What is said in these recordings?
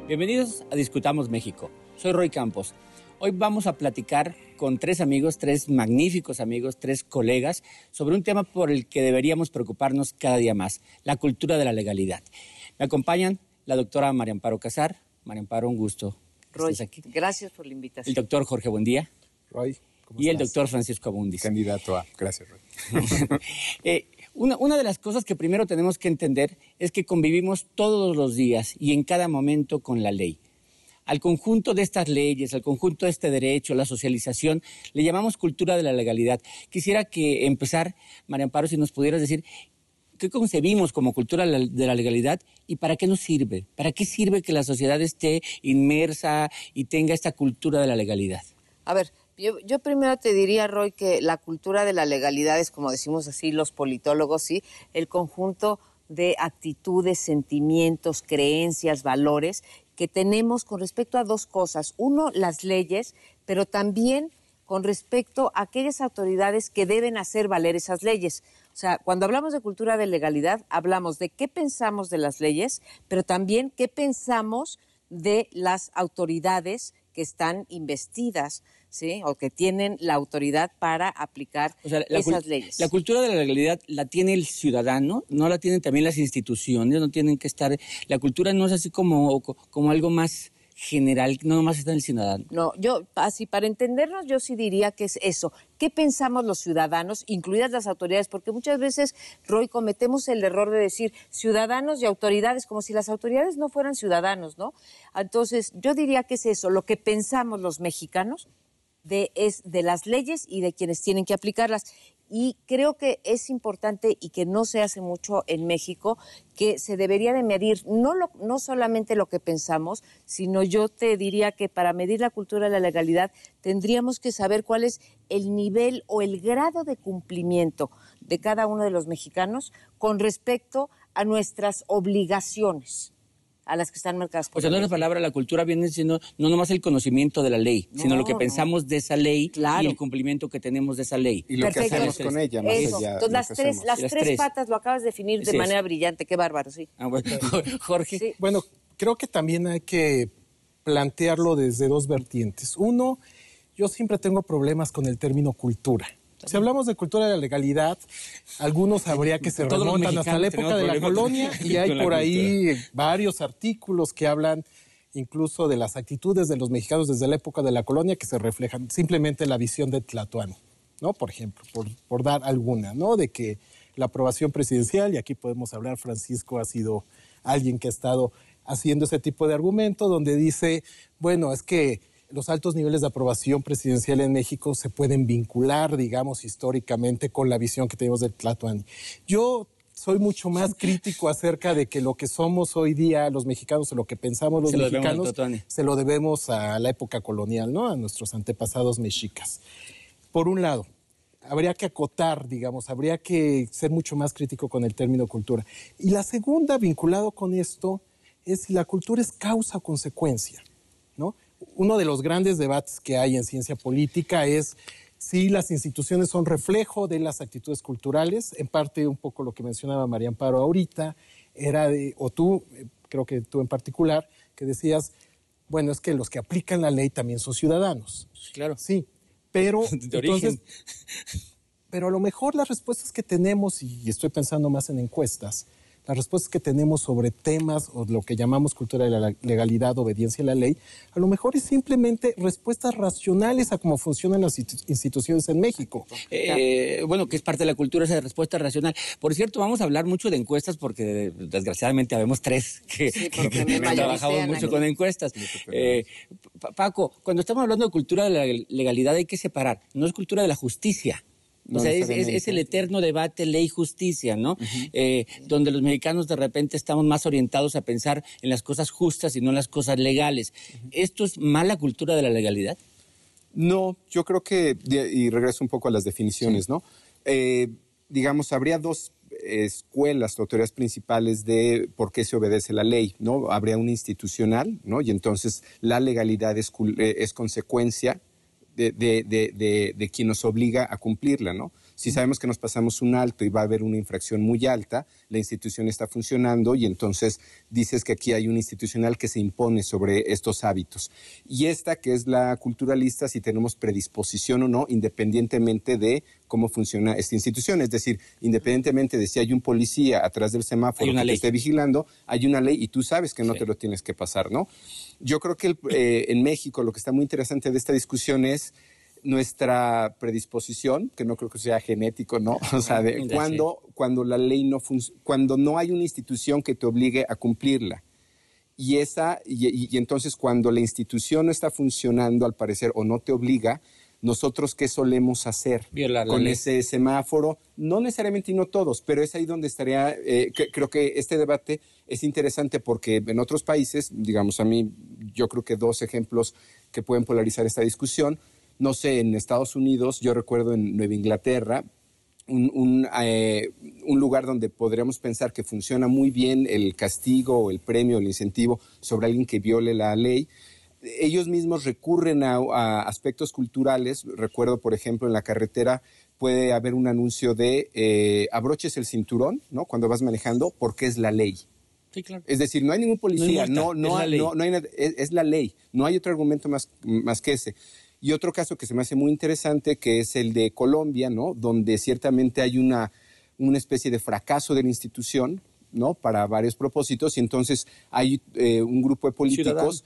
Bienvenidos a Discutamos México. Soy Roy Campos. Hoy vamos a platicar con tres amigos, tres magníficos amigos, tres colegas, sobre un tema por el que deberíamos preocuparnos cada día más, la cultura de la legalidad. Me acompañan la doctora María Amparo Casar. María Amparo, un gusto que Roy, estés aquí. gracias por la invitación. El doctor Jorge Buendía. Roy, ¿cómo y estás? El doctor Francisco Abundis. Candidato a. Gracias, Roy. Una de las cosas que primero tenemos que entender es que convivimos todos los días y en cada momento con la ley. Al conjunto de estas leyes, al conjunto de este derecho, la socialización, le llamamos cultura de la legalidad. Quisiera que empezar, María Amparo, si nos pudieras decir qué concebimos como cultura de la legalidad y para qué nos sirve. ¿Para qué sirve que la sociedad esté inmersa y tenga esta cultura de la legalidad? A ver, yo primero te diría, Roy, que la cultura de la legalidad es, como decimos así los politólogos, ¿sí? El conjunto de actitudes, sentimientos, creencias, valores que tenemos con respecto a dos cosas. Uno, las leyes, pero también con respecto a aquellas autoridades que deben hacer valer esas leyes. O sea, cuando hablamos de cultura de legalidad, hablamos de qué pensamos de las leyes, pero también qué pensamos de las autoridades que están investidas, ¿sí? O que tienen la autoridad para aplicar esas leyes. La cultura de la legalidad la tiene el ciudadano, no la tienen también las instituciones, no tienen que estar... La cultura no es así como algo más general, no nomás está en el ciudadano. No, yo, así para entendernos, yo sí diría que es eso. ¿Qué pensamos los ciudadanos, incluidas las autoridades? Porque muchas veces, Roy, cometemos el error de decir ciudadanos y autoridades, como si las autoridades no fueran ciudadanos, ¿no? Entonces, yo diría que es eso, lo que pensamos los mexicanos es de las leyes y de quienes tienen que aplicarlas. Y creo que es importante y que no se hace mucho en México, que se debería de medir no solamente lo que pensamos, sino yo te diría que para medir la cultura de la legalidad tendríamos que saber cuál es el nivel o el grado de cumplimiento de cada uno de los mexicanos con respecto a nuestras obligaciones, a las que están marcadas por O sea, no es la palabra, la cultura viene siendo no nomás el conocimiento de la ley, sino lo que pensamos de esa ley y el cumplimiento que tenemos de esa ley. Y lo que hacemos con ella, más eso. allá. Entonces, las tres patas lo acabas de definir de manera brillante, qué bárbaro, sí. Bueno. Jorge. Sí. Bueno, creo que también hay que plantearlo desde dos vertientes. Uno, yo siempre tengo problemas con el término cultura. Si hablamos de cultura de la legalidad, algunos habría que se remontan hasta la época de la colonia y hay por ahí varios artículos que hablan incluso de las actitudes de los mexicanos desde la época de la colonia que se reflejan simplemente en la visión de Tlatoani, ¿no? Por ejemplo, por dar alguna, ¿no? De que la aprobación presidencial, y aquí podemos hablar, Francisco ha sido alguien que ha estado haciendo ese tipo de argumento, donde dice, bueno, es que los altos niveles de aprobación presidencial en México se pueden vincular, digamos, históricamente con la visión que tenemos del Tlatoani. Yo soy mucho más crítico acerca de que lo que somos hoy día los mexicanos o lo que pensamos los mexicanos se lo debemos a la época colonial, ¿no? A nuestros antepasados mexicas. Por un lado, habría que acotar, digamos, habría que ser mucho más crítico con el término cultura. Y la segunda, vinculado con esto, es si la cultura es causa o consecuencia, ¿no? Uno de los grandes debates que hay en ciencia política es si las instituciones son reflejo de las actitudes culturales. En parte, un poco lo que mencionaba María Amparo ahorita, era o tú, creo que tú en particular, que decías, bueno, es que los que aplican la ley también son ciudadanos. Claro. Sí, pero de origen. Pero a lo mejor las respuestas que tenemos, y estoy pensando más en encuestas, las respuestas que tenemos sobre temas o lo que llamamos cultura de la legalidad, obediencia a la ley, a lo mejor es simplemente respuestas racionales a cómo funcionan las instituciones en México. Bueno, que es parte de la cultura esa respuesta racional. Por cierto, vamos a hablar mucho de encuestas porque desgraciadamente habemos tres que trabajamos mucho con encuestas. Paco, cuando estamos hablando de cultura de la legalidad hay que separar. No es cultura de la justicia. O sea, es el eterno debate ley-justicia, ¿no? Donde los mexicanos de repente estamos más orientados a pensar en las cosas justas y no en las cosas legales. ¿Esto es mala cultura de la legalidad? No, yo creo que, y regreso un poco a las definiciones, ¿no? Digamos, habría dos escuelas o teorías principales de por qué se obedece la ley, ¿no? Habría una institucional, ¿no? Y entonces la legalidad es consecuencia de quien nos obliga a cumplirla, ¿no? Si sabemos que nos pasamos un alto y va a haber una infracción muy alta, la institución está funcionando y entonces dices que aquí hay un institucional que se impone sobre estos hábitos. Y esta, que es la culturalista, si tenemos predisposición o no, independientemente de cómo funciona esta institución. Es decir, independientemente de si hay un policía atrás del semáforo que te esté vigilando, hay una ley y tú sabes que no te lo tienes que pasar, ¿no? Yo creo que en México lo que está muy interesante de esta discusión es nuestra predisposición, que no creo que sea genético, ¿no? O sea, cuando la ley no cuando no hay una institución que te obligue a cumplirla. Y entonces cuando la institución no está funcionando, al parecer, o no te obliga, nosotros ¿qué solemos hacer? Violar con ley. Ese semáforo? No necesariamente y no todos, pero es ahí donde estaría, creo que este debate es interesante porque en otros países, digamos, yo creo que 2 ejemplos que pueden polarizar esta discusión. No sé, en Estados Unidos, yo recuerdo en Nueva Inglaterra, un lugar donde podríamos pensar que funciona muy bien el castigo o el premio o el incentivo sobre alguien que viole la ley. Ellos mismos recurren a aspectos culturales. Recuerdo, por ejemplo, en la carretera puede haber un anuncio de abroches el cinturón, ¿no? Cuando vas manejando, porque es la ley. Sí, claro. Es decir, no hay ningún policía, no hay nada, es la ley. No hay otro argumento más que ese. Y otro caso que se me hace muy interesante, que es el de Colombia, ¿no? Donde ciertamente hay una especie de fracaso de la institución, ¿no? Para varios propósitos, y entonces hay un grupo de políticos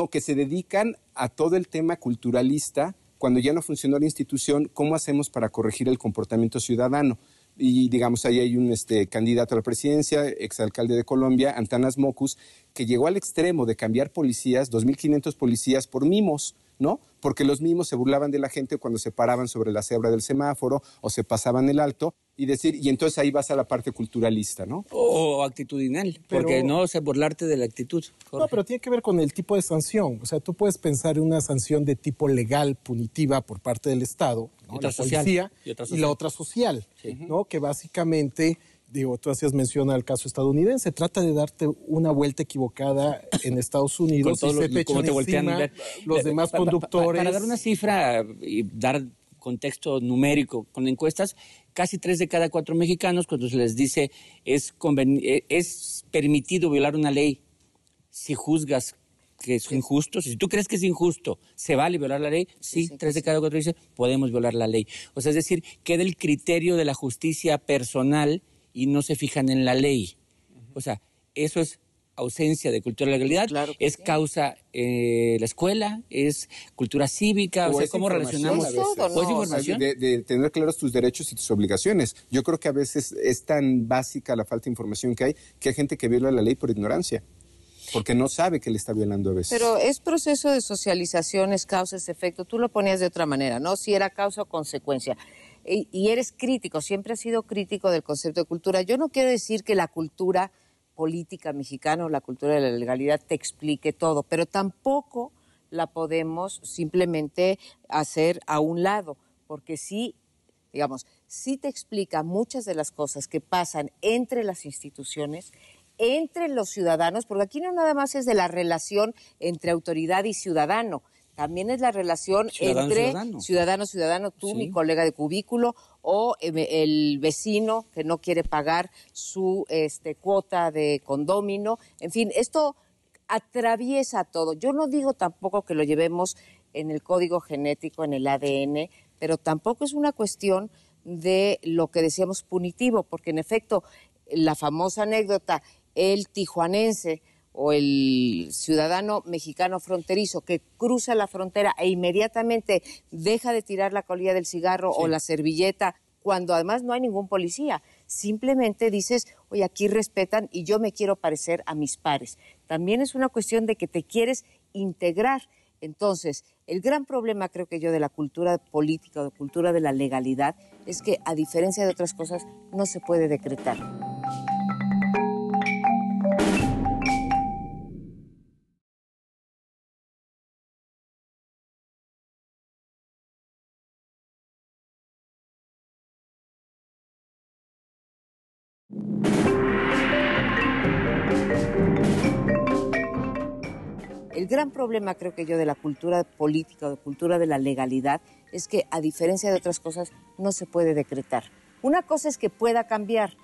que se dedican a todo el tema culturalista. Cuando ya no funcionó la institución, ¿cómo hacemos para corregir el comportamiento ciudadano? Y digamos, ahí hay un candidato a la presidencia, exalcalde de Colombia, Antanas Mockus, que llegó al extremo de cambiar policías, 2.500 policías, por mimos, ¿no? Porque los mimos se burlaban de la gente cuando se paraban sobre la cebra del semáforo o se pasaban el alto, y entonces ahí vas a la parte culturalista, ¿no? O actitudinal, porque no sé burlarte de la actitud. Jorge. No, pero tiene que ver con el tipo de sanción. O sea, tú puedes pensar en una sanción de tipo legal, punitiva por parte del Estado, ¿no? La policía, y la otra social, ¿no? Que básicamente, tú hacías mención al caso estadounidense, trata de darte una vuelta equivocada en Estados Unidos y se te echan encima los demás conductores. Para dar una cifra y dar contexto numérico con encuestas, casi 3 de cada 4 mexicanos, cuando se les dice es permitido violar una ley, si juzgas que es injusto, si tú crees que es injusto, ¿se vale violar la ley? Sí, 3 de cada 4 dicen, podemos violar la ley. O sea, es decir, queda el criterio de la justicia personal y no se fijan en la ley. O sea, eso es ausencia de cultura de legalidad, es causa la escuela, es cultura cívica, o sea, ¿cómo relacionamos? O es información. De tener claros tus derechos y tus obligaciones. Yo creo que a veces es tan básica la falta de información que hay gente que viola la ley por ignorancia, porque no sabe que le está violando a veces. Pero es proceso de socialización, es causa, es efecto. Tú lo ponías de otra manera, ¿no? Si era causa o consecuencia. Y eres crítico, siempre has sido crítico del concepto de cultura. Yo no quiero decir que la cultura política mexicana o la cultura de la legalidad te explique todo, pero tampoco la podemos simplemente hacer a un lado, porque sí, digamos, sí te explica muchas de las cosas que pasan entre las instituciones, entre los ciudadanos, porque aquí no nada más es de la relación entre autoridad y ciudadano, también es la relación entre ciudadano, tú, mi colega de cubículo, o el vecino que no quiere pagar su cuota de condómino. En fin, esto atraviesa todo. Yo no digo tampoco que lo llevemos en el código genético, en el ADN, pero tampoco es una cuestión de lo que decíamos punitivo, porque en efecto, la famosa anécdota, el tijuanense o el ciudadano mexicano fronterizo que cruza la frontera e inmediatamente deja de tirar la colilla del cigarro o la servilleta, cuando además no hay ningún policía. Simplemente dices, oye, aquí respetan y yo me quiero parecer a mis pares. También es una cuestión de que te quieres integrar. Entonces, el gran problema, creo que yo, de la cultura política o de cultura de la legalidad es que, a diferencia de otras cosas, no se puede decretar. El gran problema, creo que yo, de la cultura política o de cultura de la legalidad es que, a diferencia de otras cosas, no se puede decretar. Una cosa es que pueda cambiar,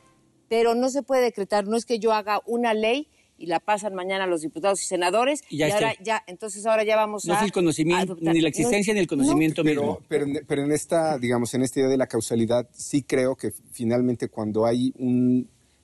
pero no se puede decretar. No es que yo haga una ley y la pasan mañana a los diputados y senadores y ahora ya, entonces ahora ya vamos no a... No es el conocimiento, ni la existencia ni el conocimiento mismo. Pero en esta, digamos, en esta idea de la causalidad, sí creo que finalmente cuando hay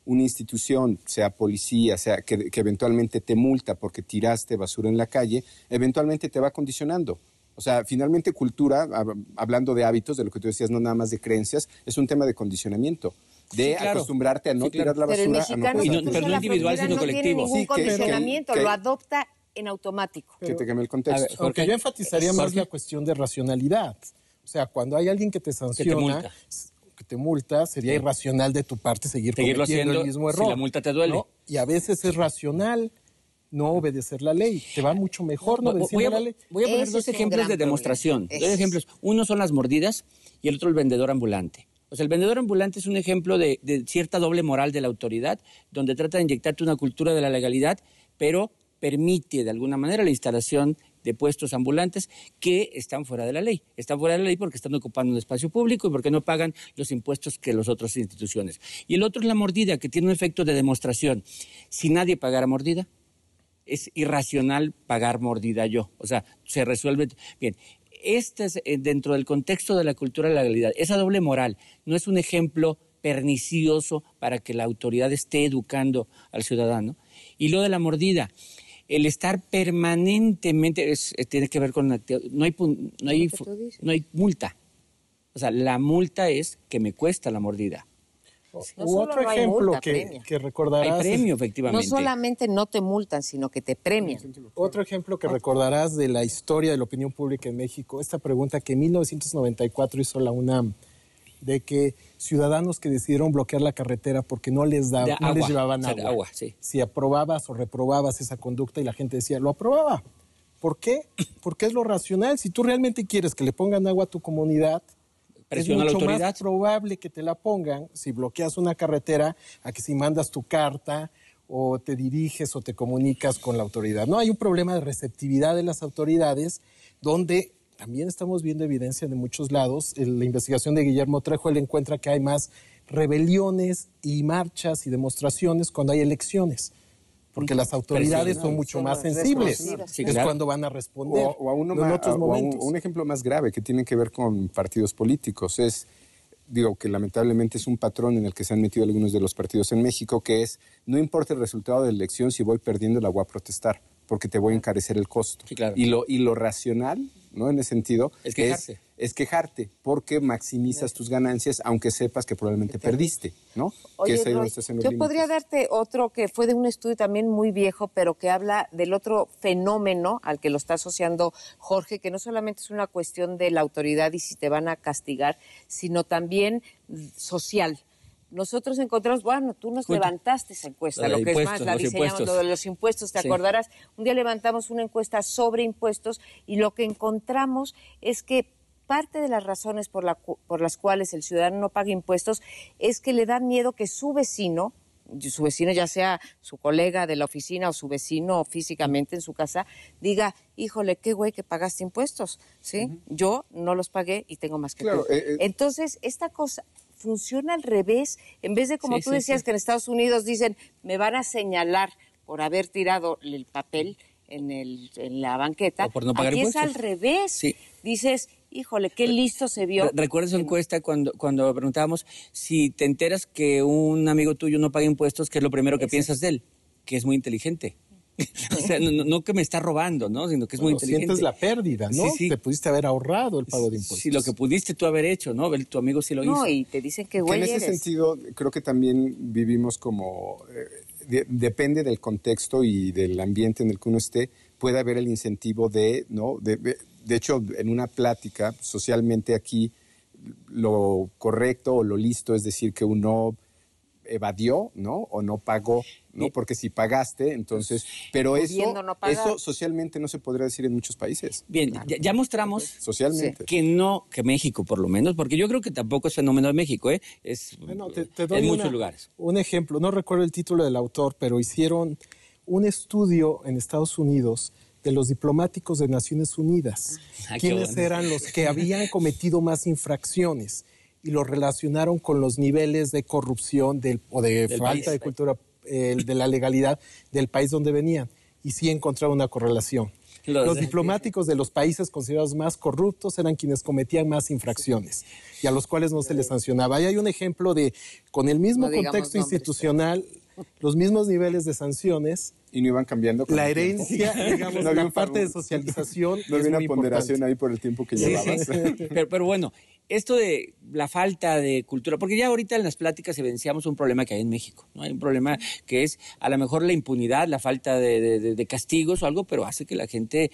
una institución, sea policía, sea que eventualmente te multa porque tiraste basura en la calle, eventualmente te va condicionando. O sea, finalmente cultura, hablando de hábitos, de lo que tú decías, no nada más de creencias, es un tema de condicionamiento. De acostumbrarte a no tirar la basura. Pero no individual, sino colectivo. No tiene ningún condicionamiento, lo adopta en automático. Que te cambie el contexto. Porque yo enfatizaría más la cuestión de racionalidad. O sea, cuando hay alguien que te sanciona, que te multa, sería irracional de tu parte seguirlo cometiendo el mismo error. Si la multa te duele. ¿No? Y a veces es racional no obedecer la ley. Te va mucho mejor no obedecer la ley. Voy a poner dos ejemplos de demostración. Dos ejemplos. Uno son las mordidas y el otro el vendedor ambulante. O sea, el vendedor ambulante es un ejemplo de cierta doble moral de la autoridad, donde trata de inyectarte una cultura de la legalidad, pero permite de alguna manera la instalación de puestos ambulantes que están fuera de la ley. Están fuera de la ley porque están ocupando un espacio público y porque no pagan los impuestos que las otras instituciones. Y el otro es la mordida, que tiene un efecto de demostración. Si nadie pagara mordida, es irracional pagar mordida yo. O sea, se resuelve bien. Este es dentro del contexto de la cultura de la legalidad. Esa doble moral no es un ejemplo pernicioso para que la autoridad esté educando al ciudadano. Y lo de la mordida, el estar permanentemente, tiene que ver con no hay multa. O sea, la multa es que me cuesta la mordida. Otro ejemplo que recordarás. Hay premio, efectivamente. No solamente no te multan, sino que te premian. Otro ejemplo que recordarás de la historia de la opinión pública en México, esta pregunta que en 1994 hizo la UNAM, de que ciudadanos que decidieron bloquear la carretera porque no les llevaban agua. Sí. Si aprobabas o reprobabas esa conducta, y la gente decía, lo aprobaba. ¿Por qué? Porque es lo racional. Si tú realmente quieres que le pongan agua a tu comunidad, presiona es mucho a la autoridad. más probable que te la pongan si bloqueas una carretera a que si mandas tu carta o te diriges o te comunicas con la autoridad. No, hay un problema de receptividad de las autoridades donde también estamos viendo evidencia de muchos lados. En la investigación de Guillermo Trejo, él encuentra que hay más rebeliones y marchas y demostraciones cuando hay elecciones. Porque las autoridades son mucho más sensibles. Sí, es cuando van a responder. Un ejemplo más grave que tiene que ver con partidos políticos es, digo, que lamentablemente es un patrón en el que se han metido algunos de los partidos en México, que es, no importa el resultado de la elección, si voy perdiendo la voy a protestar, porque te voy a encarecer el costo. Sí, claro. Y lo racional, ¿no? En ese sentido, es quejarte, porque maximizas tus ganancias, aunque sepas que probablemente perdiste, ¿no? Oye, yo podría darte otro que fue de un estudio también muy viejo, pero que habla del otro fenómeno al que lo está asociando Jorge, que no solamente es una cuestión de la autoridad y si te van a castigar, sino también social. Nosotros encontramos, bueno, tú nos levantaste esa encuesta, lo que es más, la diseñamos, lo de los impuestos, te acordarás. Un día levantamos una encuesta sobre impuestos y lo que encontramos es que parte de las razones por las cuales el ciudadano no paga impuestos es que le da miedo que su vecino, ya sea su colega de la oficina o su vecino físicamente en su casa, diga, híjole, qué güey que pagaste impuestos, ¿sí? Uh-huh. Yo no los pagué y tengo más que tú. Entonces, esta cosa funciona al revés. En vez de, como tú decías, que en Estados Unidos dicen, me van a señalar por haber tirado el papel en la banqueta, por no pagar aquí impuestos. Es al revés. Sí. Dices, híjole, qué listo se vio. ¿Recuerdas su encuesta cuando preguntábamos si te enteras que un amigo tuyo no paga impuestos, qué es lo primero que piensas de él? Que es muy inteligente. O sea, no que me está robando, ¿no? Sino que es muy inteligente. Sientes la pérdida, ¿no? Sí. Te pudiste haber ahorrado el pago de impuestos. Sí, lo que pudiste tú haber hecho, ¿no? Tu amigo sí lo hizo. No, y te dicen que güey eres. En ese sentido, creo que también vivimos como... depende del contexto y del ambiente en el que uno esté, puede haber el incentivo de, ¿no? De hecho, en una plática, socialmente aquí, lo correcto o lo listo es decir que uno evadió, ¿no? O no pagó, ¿no? Porque si pagaste, entonces... Pero eso socialmente no se podría decir en muchos países. Bien, ya mostramos socialmente que México, por lo menos, porque yo creo que tampoco es fenómeno de México, es te doy en muchos lugares. Un ejemplo, no recuerdo el título del autor, pero hicieron un estudio en Estados Unidos de los diplomáticos de Naciones Unidas, quienes eran los que habían cometido más infracciones y lo relacionaron con los niveles de corrupción o de falta de cultura, de la legalidad del país donde venían. Y sí encontraron una correlación. Los diplomáticos de los países considerados más corruptos eran quienes cometían más infracciones y a los cuales no se les sancionaba. Ahí hay un ejemplo de, con el mismo contexto institucional, los mismos niveles de sanciones. Y no iban cambiando. La herencia, digamos, la parte de socialización. No había una ponderación ahí por el tiempo que llevabas. Pero bueno, esto de la falta de cultura, porque ya ahorita en las pláticas evidenciamos un problema que hay en México, ¿no? Hay un problema que es a lo mejor la impunidad, la falta de castigos o algo, pero hace que la gente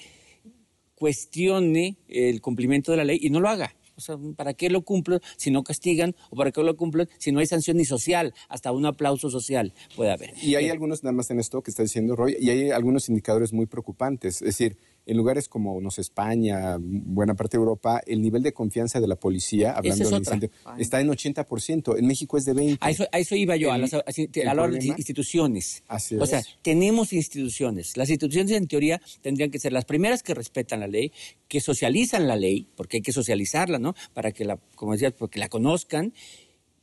cuestione el cumplimiento de la ley y no lo haga. O sea, ¿para qué lo cumplen si no castigan? ¿O para qué lo cumplen si no hay sanción ni social? Hasta un aplauso social puede haber. Y hay algunos, nada más en esto que está diciendo Roy, y hay algunos indicadores muy preocupantes. Es decir, en lugares como, no sé, España, buena parte de Europa, el nivel de confianza de la policía, hablando del incendio, está en 80%. En México es de 20%. A eso iba yo, a la hora de instituciones. Así es. O sea, tenemos instituciones. Las instituciones, en teoría, tendrían que ser las primeras que respetan la ley, que socializan la ley, porque hay que socializarla, ¿no? Para que como decías, porque la conozcan.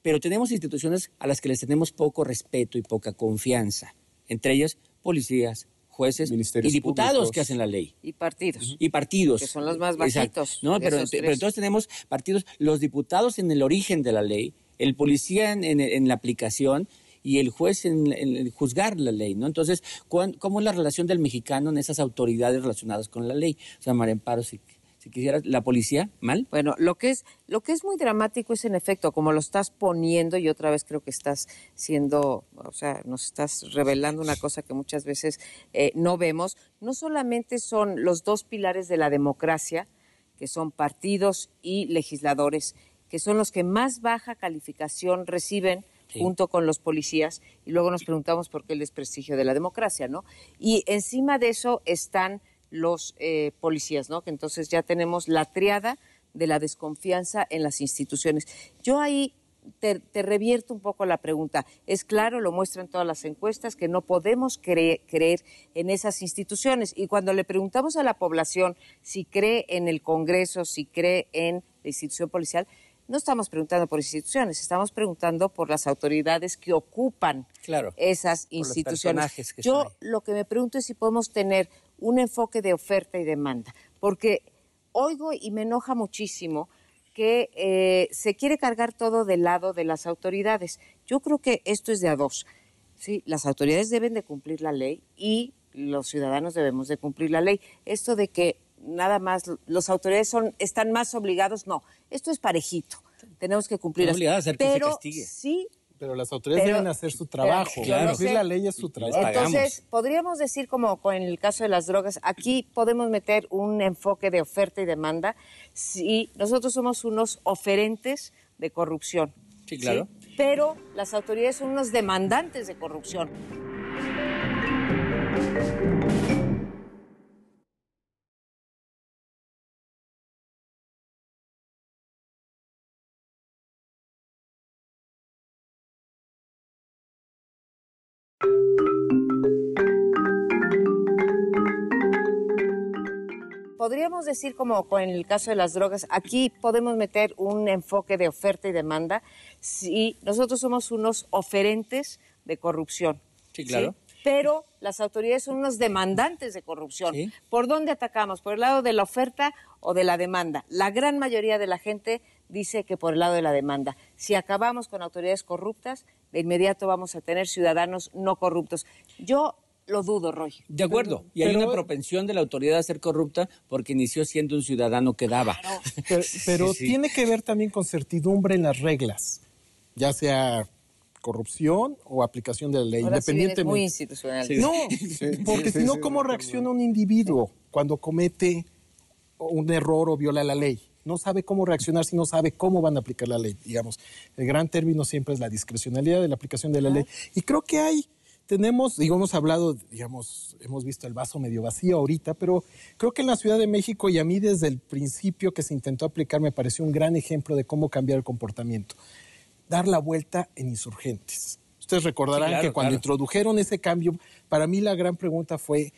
Pero tenemos instituciones a las que les tenemos poco respeto y poca confianza. Entre ellas, policías, jueces y diputados públicos que hacen la ley. Y partidos. Y partidos. Que son los más bajitos. ¿No? Pero entonces tenemos partidos, los diputados en el origen de la ley, el policía en la aplicación y el juez en juzgar la ley, ¿no? Entonces, ¿cómo es la relación del mexicano en esas autoridades relacionadas con la ley? O sea, María Amparo, si quisieras, ¿la policía mal? Bueno, lo que es muy dramático es, en efecto, como lo estás poniendo, y otra vez creo que estás nos estás revelando una cosa que muchas veces no vemos. No solamente son los dos pilares de la democracia, que son partidos y legisladores, que son los que más baja calificación reciben, junto con los policías, y luego nos preguntamos por qué el desprestigio de la democracia, ¿no? Y encima de eso están los policías, ¿no? Que entonces ya tenemos la triada de la desconfianza en las instituciones. Yo ahí te revierto un poco la pregunta. Es claro, lo muestran todas las encuestas, que no podemos creer en esas instituciones. Y cuando le preguntamos a la población si cree en el Congreso, si cree en la institución policial, no estamos preguntando por instituciones, estamos preguntando por las autoridades que ocupan esas instituciones. Yo lo que me pregunto es si podemos tener un enfoque de oferta y demanda, porque oigo y me enoja muchísimo que se quiere cargar todo del lado de las autoridades. Yo creo que esto es de a dos. ¿Sí? Las autoridades deben de cumplir la ley y los ciudadanos debemos de cumplir la ley. Esto de que nada más las autoridades están más obligados, no. Esto es parejito. Tenemos que cumplir. Obligadas a hacer que se castigue. Sí. Pero las autoridades deben hacer su trabajo. Cumplir la ley es su trabajo. Entonces, podríamos decir, como en el caso de las drogas, aquí podemos meter un enfoque de oferta y demanda. Si nosotros somos unos oferentes de corrupción. Sí, claro. ¿Sí? Pero las autoridades son unos demandantes de corrupción. Podríamos decir, como en el caso de las drogas, aquí podemos meter un enfoque de oferta y demanda. Si nosotros somos unos oferentes de corrupción. Sí, claro. ¿Sí? Pero las autoridades son unos demandantes de corrupción. ¿Sí? ¿Por dónde atacamos? ¿Por el lado de la oferta o de la demanda? La gran mayoría de la gente dice que por el lado de la demanda. Si acabamos con autoridades corruptas, de inmediato vamos a tener ciudadanos no corruptos. Yo lo dudo, Roy. De acuerdo. Y hay una propensión de la autoridad a ser corrupta porque inició siendo un ciudadano que daba. Claro. Pero tiene que ver también con certidumbre en las reglas, ya sea corrupción o aplicación de la ley, Ahora independientemente. Sí, muy institucional. No, porque si no, ¿cómo reacciona un individuo cuando comete un error o viola la ley? No sabe cómo reaccionar si no sabe cómo van a aplicar la ley. Digamos, el gran término siempre es la discrecionalidad de la aplicación de la ley. Y creo que hemos hablado, digamos, hemos visto el vaso medio vacío ahorita, pero creo que en la Ciudad de México, y a mí desde el principio que se intentó aplicar, me pareció un gran ejemplo de cómo cambiar el comportamiento. Dar la vuelta en insurgentes. Ustedes recordarán que cuando introdujeron ese cambio, para mí la gran pregunta fue,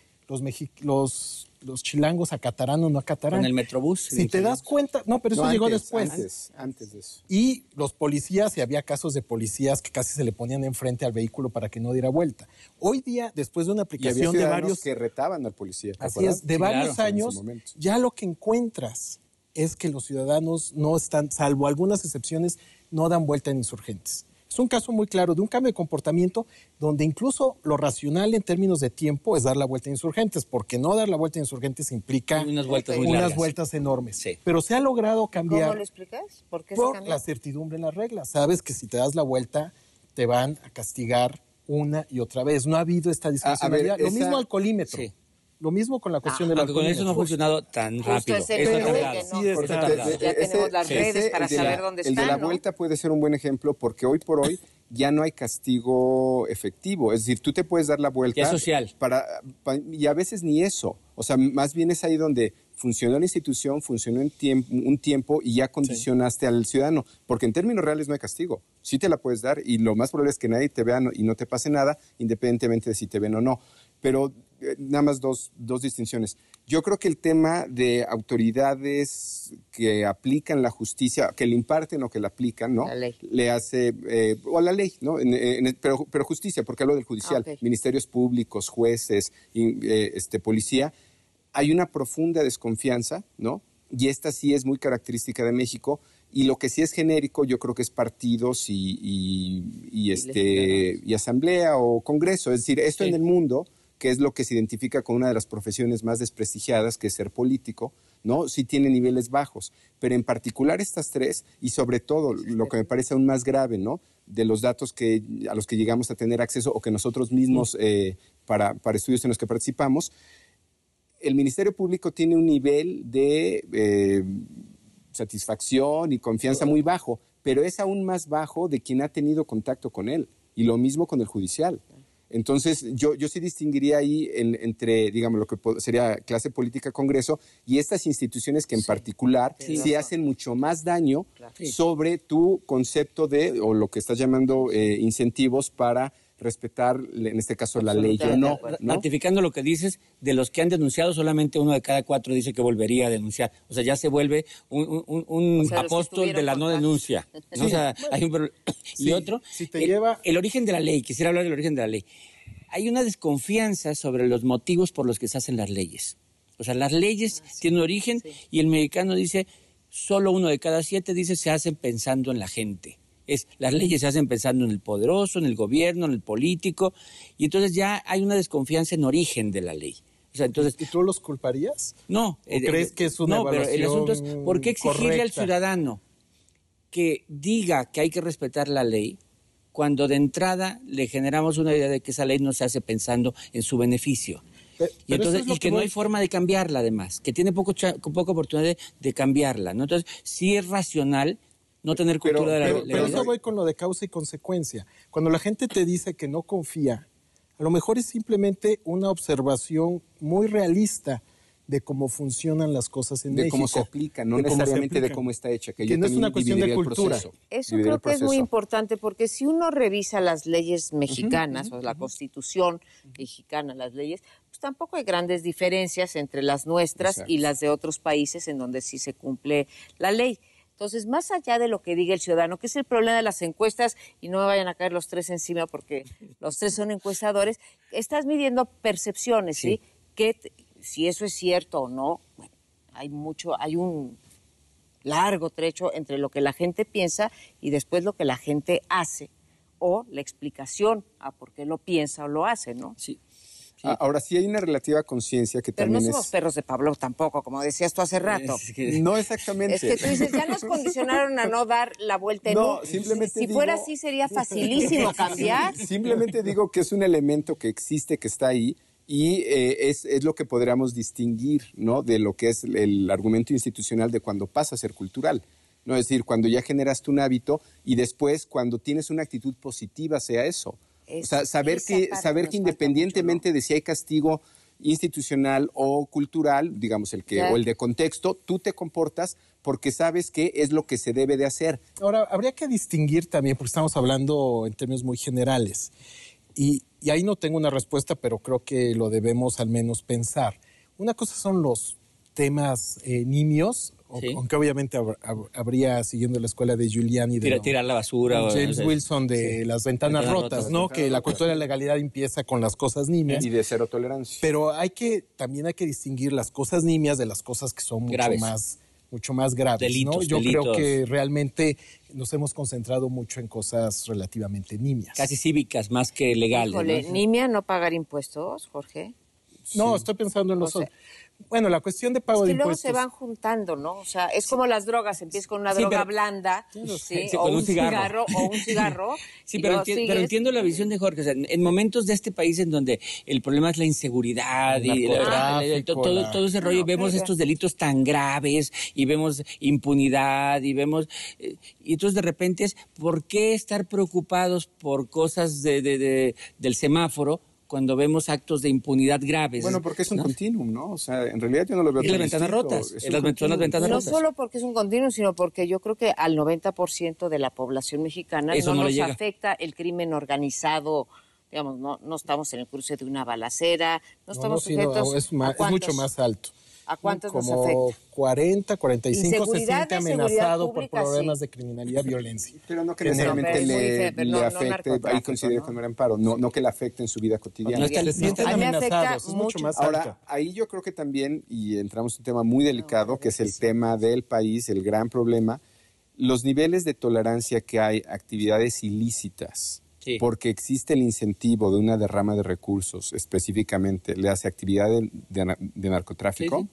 los los chilangos acatarán o no acatarán. Con el Metrobús. Si te das cuenta, no, pero eso No, llegó después. Antes de eso. Y los policías, y había casos de policías que casi se le ponían enfrente al vehículo para que no diera vuelta. Hoy día, después de una aplicación de varios... que retaban al policía. Así es, de varios años, ya lo que encuentras es que los ciudadanos no están, salvo algunas excepciones, no dan vuelta en insurgentes. Es un caso muy claro de un cambio de comportamiento donde incluso lo racional en términos de tiempo es dar la vuelta a insurgentes, porque no dar la vuelta a insurgentes implica unas vueltas enormes. Sí. Pero se ha logrado cambiar. ¿Cómo lo explicas? ¿Por qué se Por cambió? la certidumbre en las reglas. Sabes que si te das la vuelta, te van a castigar una y otra vez. No ha habido esta discrecionalidad. Lo mismo al colímetro. Sí. Lo mismo con la cuestión del Aunque con alcoholímetro. eso no ha funcionado tan rápido. Justo es Eso el ha problema, tardado. que no, Sí, porque está tardado. ya tenemos las redes para saber dónde están, El de la ¿no? vuelta puede ser un buen ejemplo porque hoy por hoy ya no hay castigo efectivo. Es decir, tú te puedes dar la vuelta. Ya es social. Y a veces ni eso. O sea, más bien es ahí donde funcionó la institución, funcionó un tiempo y ya condicionaste al ciudadano. Porque en términos reales no hay castigo. Sí te la puedes dar y lo más probable es que nadie te vea y no te pase nada, independientemente de si te ven o no. Pero nada más dos distinciones. Yo creo que el tema de autoridades que aplican la justicia, que le imparten o que la aplican, ¿no? La ley. Le hace, o la ley, ¿no? Pero justicia, porque hablo del judicial, Ok. ministerios públicos, jueces, policía, hay una profunda desconfianza, ¿no? Y esta sí es muy característica de México. Y lo que sí es genérico, yo creo que es partidos y asamblea o congreso. Es decir, esto Sí. en el mundo, que es lo que se identifica con una de las profesiones más desprestigiadas, que es ser político, ¿no? Sí tiene niveles bajos. Pero en particular estas tres, y sobre todo, lo que me parece aún más grave, ¿no? De los datos a los que llegamos a tener acceso o que nosotros mismos, para estudios en los que participamos, el Ministerio Público tiene un nivel de satisfacción y confianza muy bajo, pero es aún más bajo de quien ha tenido contacto con él. Y lo mismo con el judicial. Entonces, yo sí distinguiría ahí entre, digamos, lo que sería clase política, Congreso, y estas instituciones que en particular sí hacen mucho más daño sobre tu concepto o lo que estás llamando incentivos para respetar, en este caso, la ley o no. Ratificando lo que dices, de los que han denunciado, solamente 1 de cada 4 dice que volvería a denunciar. O sea, ya se vuelve un apóstol de la no denuncia. ¿No? O sea, hay un problema. Y otro, el origen de la ley. Quisiera hablar del origen de la ley. Hay una desconfianza sobre los motivos por los que se hacen las leyes. O sea, las leyes tienen un origen y el mexicano dice, solo 1 de cada 7 dice se hacen pensando en la gente. Las leyes se hacen pensando en el poderoso, en el gobierno, en el político, y entonces ya hay una desconfianza en origen de la ley. O sea, entonces, ¿Y tú los culparías? No. ¿O crees que es una evaluación pero el asunto es, ¿por qué exigirle correcta al ciudadano que diga que hay que respetar la ley cuando de entrada le generamos una idea de que esa ley no se hace pensando en su beneficio? Y entonces, que no hay forma de cambiarla, además, que tiene poca oportunidad de cambiarla, ¿no? Entonces, sí es racional no tener cultura de la ley. Pero eso voy con lo de causa y consecuencia. Cuando la gente te dice que no confía, a lo mejor es simplemente una observación muy realista de cómo funcionan las cosas en México. De cómo se aplican, no necesariamente de cómo está hecha. Que no es una cuestión de cultura. Eso creo que es muy importante porque si uno revisa las leyes mexicanas o la Constitución mexicana, las leyes, pues tampoco hay grandes diferencias entre las nuestras y las de otros países en donde sí se cumple la ley. Entonces, más allá de lo que diga el ciudadano, que es el problema de las encuestas, y no me vayan a caer los 3 encima porque los 3 son encuestadores, estás midiendo percepciones, ¿sí? Si eso es cierto o no, bueno, hay un largo trecho entre lo que la gente piensa y después lo que la gente hace, o la explicación a por qué lo piensa o lo hace, ¿no? Sí. Ahora sí hay una relativa conciencia que pero también no somos perros de Pablo tampoco, como decías tú hace rato. No exactamente. Es que tú dices, ya nos condicionaron a no dar la vuelta en No, simplemente si fuera así sería facilísimo cambiar. Simplemente digo que es un elemento que existe, que está ahí, y es lo que podríamos distinguir, ¿no? De lo que es el argumento institucional de cuando pasa a ser cultural. ¿No? Es decir, cuando ya generaste un hábito y después cuando tienes una actitud positiva sea eso. O sea, saber que independientemente de si hay castigo institucional o cultural, digamos o el de contexto, tú te comportas porque sabes que es lo que se debe de hacer. Ahora, habría que distinguir también, porque estamos hablando en términos muy generales, y ahí no tengo una respuesta, pero creo que lo debemos al menos pensar. Una cosa son los temas nimios, Sí. aunque obviamente habría, siguiendo la escuela de Giuliani, de Tirar la basura. James Wilson, de las ventanas rotas, ¿no? Que la cultura de la legalidad empieza con las cosas nimias. Y de cero tolerancia. Pero también hay que distinguir las cosas nimias de las cosas que son mucho más graves, Delitos, ¿no? Yo delitos. creo que realmente nos hemos concentrado mucho en cosas relativamente nimias. Casi cívicas más que legales. Híjole, ¿no? ¿nimia no pagar impuestos, Jorge? No, estoy pensando en los... O sea, bueno, la cuestión de pago es que de luego impuestos... se van juntando, ¿no? O sea, es como las drogas, empiezas con una droga blanda, ¿sí? Sí, o con un cigarro, Sí, y pero, luego sigues. entiendo la visión de Jorge. O sea, en momentos de este país en donde el problema es la inseguridad y todo ese rollo, vemos estos delitos tan graves y vemos impunidad y vemos... y entonces de repente es, ¿por qué estar preocupados por cosas del semáforo cuando vemos actos de impunidad graves? Bueno, porque es un continuum, ¿no? O sea, en realidad yo no lo veo Es tan las ventanas distinto. rotas. Es Son un las continuum. ventanas No rotas. solo porque es un continuo, sino porque yo creo que al 90% de la población mexicana Eso no no le nos llega. afecta el crimen organizado. Digamos, no estamos en el cruce de una balacera, no estamos sujetos es a cuántos, mucho más alto. ¿A cuántos nos Como afecta? 40, 45 se Inseguridad siente de seguridad amenazado por pública, problemas sí. de criminalidad, violencia. Pero no que Pero necesariamente es muy le pero no afecte, ahí narcotráfico, coincide ¿no? con el amparo, no que le afecte en su vida cotidiana. No está Se sienten A mí me afecta amenazados, es mucho mucho. más alto. Ahora, ahí yo creo que también, y entramos en un tema muy delicado, que es el tema del país, el gran problema, los niveles de tolerancia que hay a actividades ilícitas, Sí. porque existe el incentivo de una derrama de recursos, específicamente, le hace actividad de narcotráfico. Sí, sí.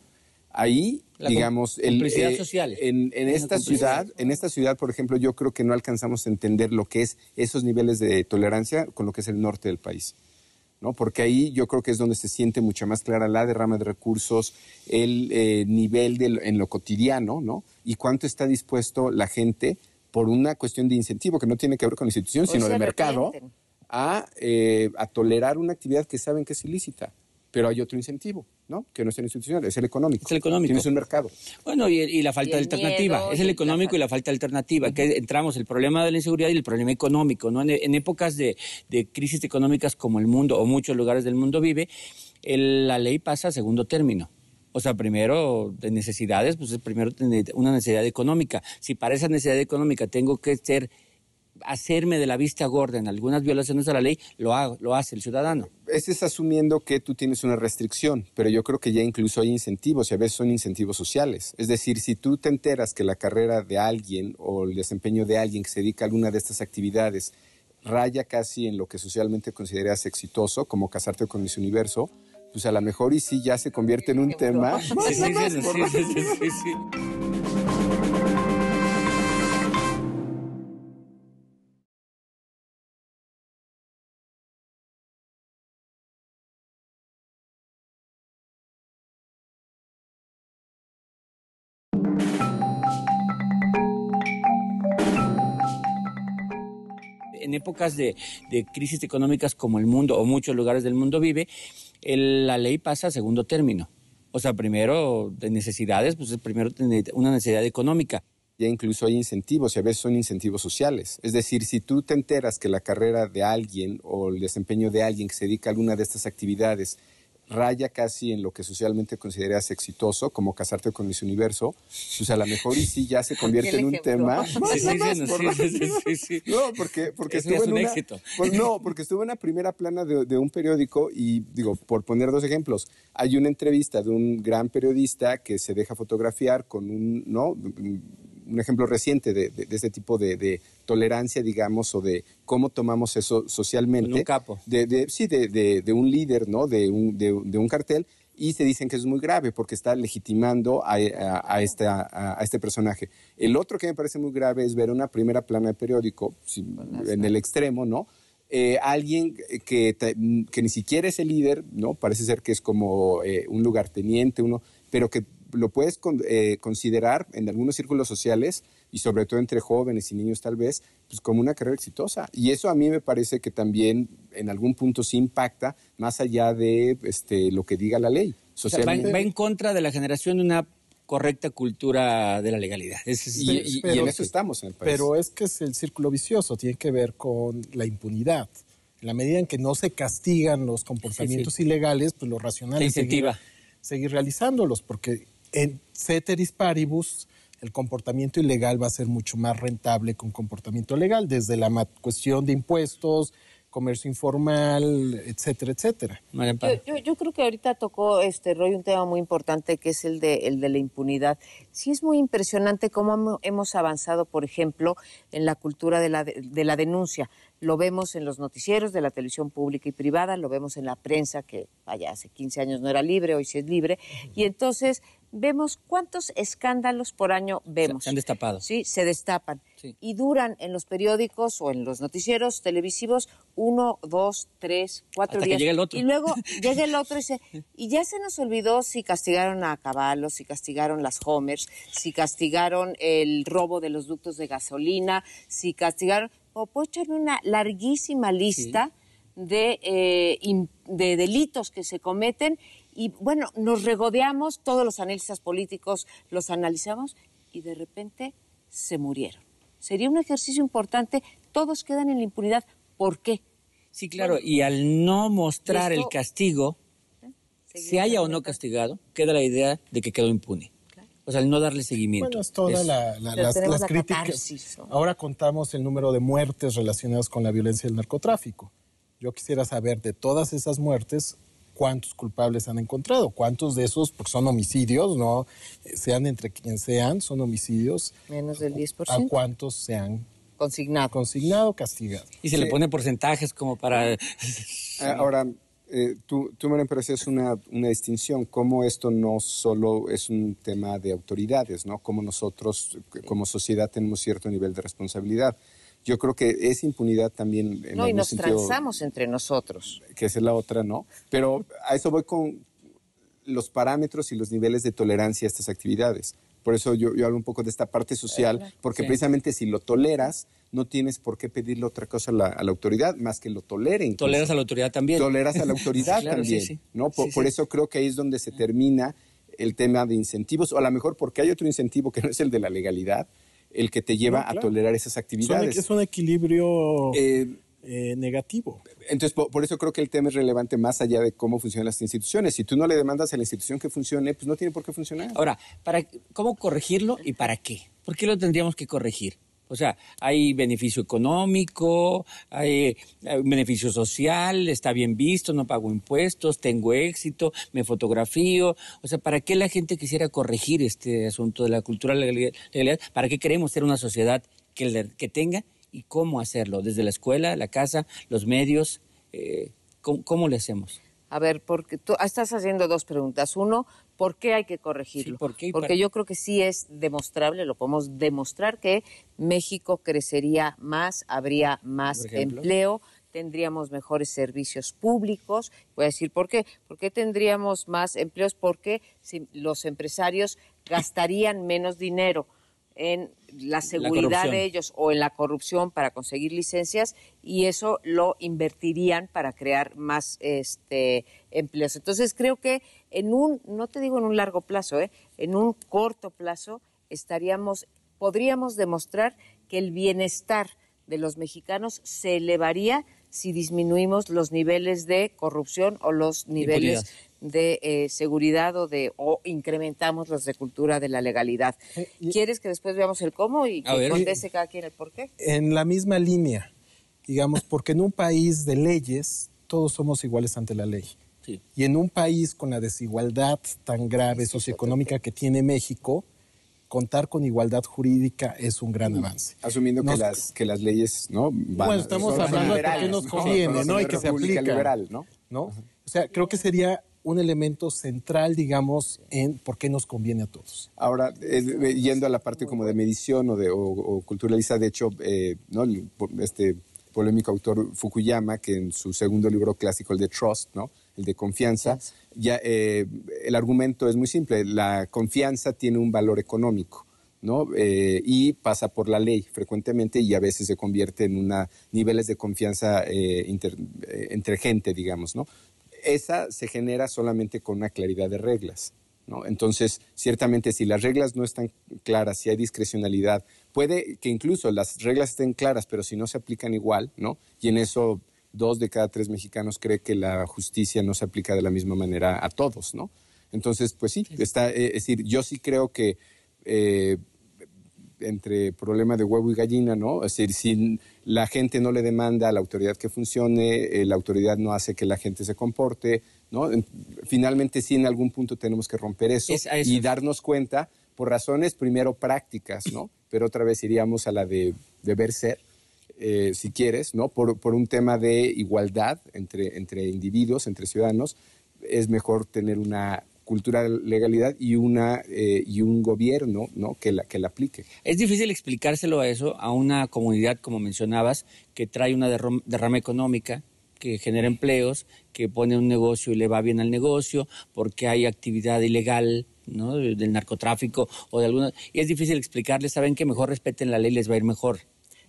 Ahí, La digamos, complicidad social. en esta ciudad, por ejemplo, yo creo que no alcanzamos a entender lo que es esos niveles de tolerancia con lo que es el norte del país, ¿no? Porque ahí yo creo que es donde se siente mucho más clara la derrama de recursos, el nivel en lo cotidiano, ¿no? Y cuánto está dispuesto la gente, por una cuestión de incentivo que no tiene que ver con la institución, Hoy sino se de mercado, arrepienten. a tolerar una actividad que saben que es ilícita. Pero hay otro incentivo, ¿no? Que no es el institucional, es el económico. Es el económico. Tienes un mercado. Bueno, y la falta Y de el alternativa. miedo, Es el y económico y la falta de alternativa. Que entramos el problema de la inseguridad y el problema económico, ¿no? En épocas de crisis económicas como el mundo o muchos lugares del mundo vive, la ley pasa a segundo término. O sea, primero de necesidades, pues primero una necesidad económica. Si para esa necesidad económica tengo que hacerme de la vista gorda en algunas violaciones a la ley, lo hace el ciudadano. Ese es asumiendo que tú tienes una restricción, pero yo creo que ya incluso hay incentivos y a veces son incentivos sociales. Es decir, si tú te enteras que la carrera de alguien o el desempeño de alguien que se dedica a alguna de estas actividades raya casi en lo que socialmente consideras exitoso, como casarte con Miss Universo, pues a lo mejor y sí ya se convierte en un tema. Sí. En épocas de crisis económicas como el mundo o muchos lugares del mundo vive, la ley pasa a segundo término. O sea, primero de necesidades, pues primero una necesidad económica. Ya incluso hay incentivos y a veces son incentivos sociales. Es decir, si tú te enteras que la carrera de alguien o el desempeño de alguien que se dedica a alguna de estas actividades raya casi en lo que socialmente consideras exitoso, como casarte con Miss Universo, pues a lo mejor y sí ya se convierte en un tema. Sí. No, porque Eso ya es un éxito. Pues no, porque estuvo en la primera plana de un periódico y digo, por poner dos ejemplos, hay una entrevista de un gran periodista que se deja fotografiar con un ejemplo reciente de este tipo de tolerancia, digamos, o de cómo tomamos eso socialmente. Con un capo. De un líder, ¿no? De un cartel, y se dicen que es muy grave porque está legitimando a este personaje. El otro que me parece muy grave es ver una primera plana de periódico, en el extremo, ¿no? Alguien que ni siquiera es el líder, ¿no? Parece ser que es como un lugarteniente, pero que lo puedes considerar en algunos círculos sociales y sobre todo entre jóvenes y niños tal vez, pues como una carrera exitosa. Y eso a mí me parece que también en algún punto sí impacta más allá de lo que diga la ley. Socialmente. O sea, va en contra de la generación de una correcta cultura de la legalidad. Y en eso estamos en el país. Pero es que es el círculo vicioso, tiene que ver con la impunidad. En la medida en que no se castigan los comportamientos ilegales, pues lo racional Se incentiva. seguir realizándolos, porque en ceteris paribus el comportamiento ilegal va a ser mucho más rentable que un comportamiento legal, desde la cuestión de impuestos, comercio informal, etcétera, etcétera. Yo creo que ahorita tocó Roy un tema muy importante, que es el de la impunidad. Sí, es muy impresionante cómo hemos avanzado, por ejemplo, en la cultura de la denuncia. Lo vemos en los noticieros de la televisión pública y privada, lo vemos en la prensa, que vaya, hace 15 años no era libre, hoy sí es libre, y entonces vemos cuántos escándalos por año vemos. Se han destapado. Sí, se destapan. Sí. Y duran en los periódicos o en los noticieros televisivos 1, 2, 3, 4 días. Que llega el otro. Y luego llega el otro y ya se nos olvidó si castigaron a Caballo, si castigaron las Homers, si castigaron el robo de los ductos de gasolina, si castigaron... O puedo echarme una larguísima lista de delitos que se cometen y, bueno, nos regodeamos, todos los analistas políticos los analizamos y de repente se murieron. Sería un ejercicio importante, todos quedan en la impunidad. ¿Por qué? Sí, claro, y al no mostrar el castigo, se haya o no castigado, queda la idea de que quedó impune. O sea, el no darle seguimiento. Bueno, es toda las críticas. Catarsis, ¿no? Ahora contamos el número de muertes relacionadas con la violencia del narcotráfico. Yo quisiera saber de todas esas muertes, cuántos culpables han encontrado, cuántos de esos, porque son homicidios, no sean entre quien sean, son homicidios. Menos del 10%. ¿A cuántos se han consignado, castigado? Y se le pone porcentajes como para... Ahora... tú Marian, pero es una distinción, cómo esto no solo es un tema de autoridades, ¿no? Cómo nosotros como sociedad tenemos cierto nivel de responsabilidad. Yo creo que es impunidad también en no, y nos sentido, transamos entre nosotros. Que esa es la otra, ¿no? Pero a eso voy con los parámetros y los niveles de tolerancia a estas actividades. Por eso yo hablo un poco de esta parte social, porque precisamente si lo toleras, no tienes por qué pedirle otra cosa a la autoridad, más que lo tolere. Incluso. Toleras a la autoridad también. Toleras a la autoridad claro, también, ¿no? Por eso creo que ahí es donde se termina el tema de incentivos, o a lo mejor porque hay otro incentivo que no es el de la legalidad, el que te lleva a tolerar esas actividades. Es un equilibrio negativo. Entonces, por eso creo que el tema es relevante más allá de cómo funcionan las instituciones. Si tú no le demandas a la institución que funcione, pues no tiene por qué funcionar. Ahora, ¿cómo corregirlo y para qué? ¿Por qué lo tendríamos que corregir? O sea, hay beneficio económico, hay beneficio social, está bien visto, no pago impuestos, tengo éxito, me fotografío. O sea, ¿para qué la gente quisiera corregir este asunto de la cultura de la legalidad? ¿Para qué queremos ser una sociedad que tenga? ¿Y cómo hacerlo? ¿Desde la escuela, la casa, los medios? ¿Cómo le hacemos? A ver, porque tú estás haciendo dos preguntas. Uno, ¿por qué hay que corregirlo? Sí, ¿por qué? Porque yo creo que sí es demostrable, lo podemos demostrar, que México crecería más, habría más empleo, tendríamos mejores servicios públicos. Voy a decir por qué. ¿Por qué tendríamos más empleos? Porque si los empresarios gastarían menos dinero en la seguridad de ellos o en la corrupción para conseguir licencias, y eso lo invertirían para crear más empleos. Entonces creo que no te digo en un largo plazo, en un corto plazo podríamos demostrar que el bienestar de los mexicanos se elevaría si disminuimos los niveles de corrupción o los niveles de seguridad o incrementamos los de cultura de la legalidad. ¿Quieres que después veamos el cómo y que conteste cada quien el por qué? En la misma línea, digamos, porque en un país de leyes todos somos iguales ante la ley. Sí. Y en un país con la desigualdad tan grave socioeconómica que tiene México, contar con igualdad jurídica es un gran avance. Asumiendo que las leyes no van. Bueno, estamos hablando de por qué nos conviene, ¿no? Y que se aplica. Liberal, ¿no? O sea, creo que sería un elemento central, digamos, en por qué nos conviene a todos. Ahora, yendo a la parte como de medición o culturalista, de hecho, este polémico autor Fukuyama, que en su segundo libro clásico, el de Trust, ¿no? El de confianza, ya el argumento es muy simple. La confianza tiene un valor económico, ¿no? Y pasa por la ley frecuentemente y a veces se convierte en niveles de confianza entre gente, digamos, ¿no? Esa se genera solamente con una claridad de reglas, ¿no? Entonces, ciertamente, si las reglas no están claras, si hay discrecionalidad, puede que incluso las reglas estén claras, pero si no se aplican igual, ¿no? Y en eso 2 de cada 3 mexicanos cree que la justicia no se aplica de la misma manera a todos, ¿no? Entonces, pues sí, está, es decir, yo sí creo que entre problema de huevo y gallina, ¿no? Es decir, si la gente no le demanda a la autoridad que funcione, la autoridad no hace que la gente se comporte, ¿no? Finalmente sí en algún punto tenemos que romper eso y darnos cuenta por razones primero prácticas, ¿no? Pero otra vez iríamos a la de deber ser, si quieres, ¿no? Por un tema de igualdad entre individuos, entre ciudadanos, es mejor tener una cultura de legalidad y un gobierno, ¿no? que la aplique. Es difícil explicárselo a eso a una comunidad, como mencionabas, que trae una derrama económica, que genera empleos, que pone un negocio y le va bien al negocio, porque hay actividad ilegal, ¿no? Del narcotráfico o de alguna... Y es difícil explicarles, saben que mejor respeten la ley, les va a ir mejor.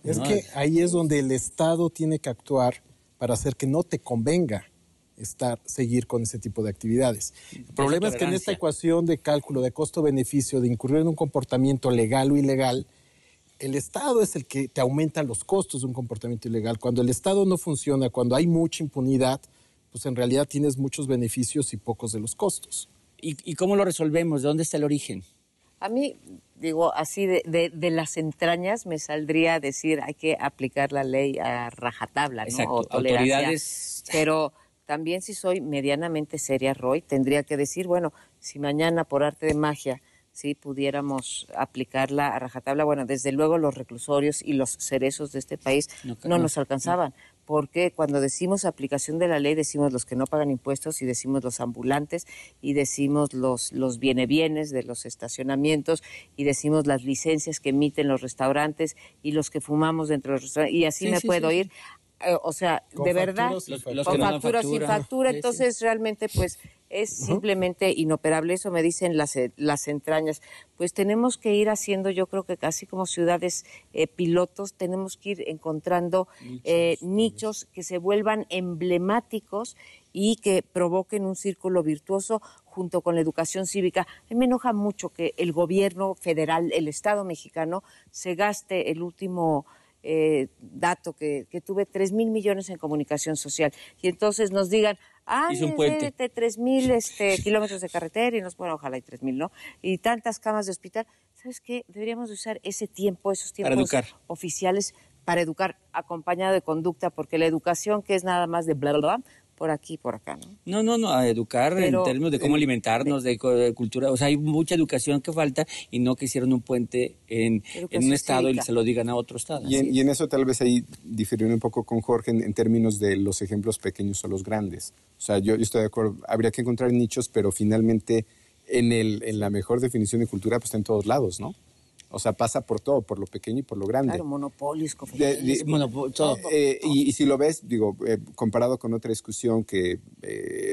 Es que ahí es donde el Estado tiene que actuar para hacer que no te convenga seguir con ese tipo de actividades. El problema es que en esta ecuación de cálculo de costo-beneficio, de incurrir en un comportamiento legal o ilegal, el Estado es el que te aumenta los costos de un comportamiento ilegal. Cuando el Estado no funciona, cuando hay mucha impunidad, pues en realidad tienes muchos beneficios y pocos de los costos. ¿Y cómo lo resolvemos? ¿De dónde está el origen? A mí, digo, así de las entrañas me saldría a decir hay que aplicar la ley a rajatabla, ¿no? Exacto. O tolerancia. Autoridades... Pero también si soy medianamente seria, Roy, tendría que decir, bueno, si mañana por arte de magia sí pudiéramos aplicarla a rajatabla, bueno, desde luego los reclusorios y los cerezos de este país no nos alcanzaban, porque cuando decimos aplicación de la ley decimos los que no pagan impuestos y decimos los ambulantes y decimos los bienes de los estacionamientos y decimos las licencias que emiten los restaurantes y los que fumamos dentro de los restaurantes y así me puedo ir. O sea, de verdad, con factura, sin factura, entonces realmente pues es simplemente inoperable, eso me dicen las entrañas. Pues tenemos que ir haciendo, yo creo que casi como ciudades pilotos, tenemos que ir encontrando nichos que se vuelvan emblemáticos y que provoquen un círculo virtuoso junto con la educación cívica. A mí me enoja mucho que el gobierno federal, el Estado mexicano, se gaste el último... dato que tuve 3,000 millones en comunicación social y entonces nos digan hizo un puente. 3,000 kilómetros de carretera y bueno, ojalá hay 3,000, ¿no? Y tantas camas de hospital. ¿Sabes qué? Deberíamos usar esos tiempos oficiales para educar, acompañado de conducta, porque la educación que es nada más de bla, bla, bla, por aquí y por acá, ¿no? No, a educar en términos de cómo alimentarnos, de cultura. O sea, hay mucha educación que falta y no que hicieron un puente en un estado cívica. Y se lo digan a otro estado. Y en eso tal vez ahí diferir un poco con Jorge en términos de los ejemplos pequeños o los grandes. O sea, yo estoy de acuerdo, habría que encontrar nichos, pero finalmente en la mejor definición de cultura pues está en todos lados, ¿no? O sea, pasa por todo, por lo pequeño y por lo grande. Claro, monopolios, todo. Y si lo ves, digo, comparado con otra discusión que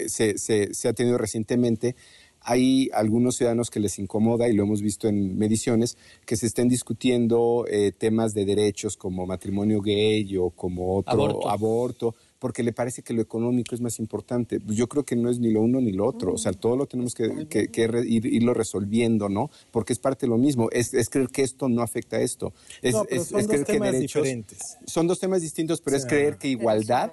se ha tenido recientemente, hay algunos ciudadanos que les incomoda, y lo hemos visto en mediciones, que se estén discutiendo temas de derechos como matrimonio gay o como otro aborto, porque le parece que lo económico es más importante. Yo creo que no es ni lo uno ni lo otro. O sea, todo lo tenemos que irlo resolviendo, ¿no? Porque es parte de lo mismo. Es creer que esto no afecta a esto. Son dos temas diferentes. Son dos temas distintos, pero es creer que igualdad